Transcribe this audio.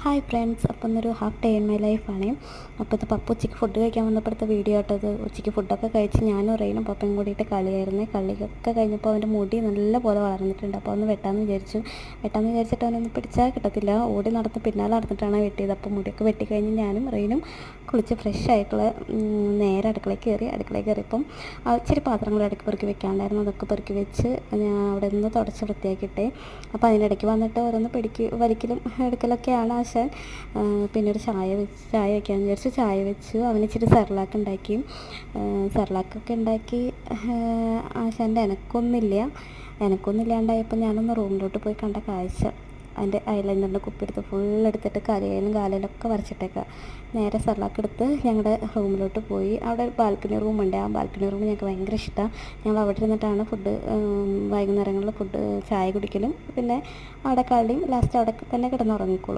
Hi friends, അപ്പം ഇന്നൊരു half day in my ലൈഫാണ്. അപ്പോൾ ഇത് പപ്പ ഉച്ചയ്ക്ക് ഫുഡ് കഴിക്കാൻ വന്നപ്പോഴത്തെ വീഡിയോ ആട്ടത്. ഉച്ചയ്ക്ക് ഫുഡൊക്കെ കഴിച്ച് ഞാനും റെയിനും പപ്പയും കൂടിയിട്ട് കളിയായിരുന്നു. കളിയൊക്കെ കഴിഞ്ഞപ്പോൾ അവൻ്റെ മുടി നല്ല പോലെ വളർന്നിട്ടുണ്ട്. അപ്പോൾ ഒന്ന് വെട്ടാമെന്ന് വിചാരിച്ചിട്ട് അവനൊന്ന് പിടിച്ചാൽ കിട്ടത്തില്ല. ഓടി നടന്ന് പിന്നാലെ നടന്നിട്ടാണ് വെട്ടിയത്. അപ്പോൾ മുടിയൊക്കെ വെട്ടിക്കഴിഞ്ഞ് ഞാനും റെയിനും കുളിച്ച് ഫ്രഷ് ആയിട്ടുള്ള നേരെ അടുക്കളയിൽ കയറിയപ്പം ഇച്ചിരി പാത്രങ്ങൾ ഇടയ്ക്ക് പെറുക്കി വെക്കാണ്ടായിരുന്നു. അതൊക്കെ പെറുക്കി വെച്ച് ഞാൻ അവിടെ നിന്ന് തുടച്ച് വൃത്തിയാക്കിയിട്ടേ. അപ്പോൾ അതിനിടയ്ക്ക് വന്നിട്ട് ഓരോന്ന് വലിക്കലും എടുക്കലൊക്കെയാണ് ആശാൻ. പിന്നെ ഒരു ചായ വയ്ക്കാമെന്ന് വിചാരിച്ചു. ചായ വെച്ചു. അവന് ഇച്ചിരി സെർലാക്കൊക്കെ ഉണ്ടാക്കി. ആശാൻ്റെ എനക്കൊന്നുമില്ലാണ്ടായപ്പോൾ ഞാനൊന്ന് റൂമിലോട്ട് പോയി കണ്ട കാഴ്ച, അതിൻ്റെ ഐലൈനറിൻ്റെ കുപ്പിയെടുത്ത് ഫുള്ളെടുത്തിട്ട് കരയിലും കാലിലൊക്കെ വരച്ചിട്ടേക്കുക. നേരെ സെർലാക്ക് എടുത്ത് ഞങ്ങളുടെ റൂമിലോട്ട് പോയി. അവിടെ ഒരു ബാൽക്കണി റൂമുണ്ട്. ആ ബാൽക്കണി റൂം ഞങ്ങൾക്ക് ഭയങ്കര ഇഷ്ടമാണ്. ഞങ്ങൾ അവിടെ ഇരുന്നിട്ടാണ് വൈകുന്നേരങ്ങളിൽ ചായ കുടിക്കലും പിന്നെ അവിടെ കളിയും. ലാസ്റ്റ് അവിടെ തന്നെ കിടന്നുറങ്ങിക്കോളും.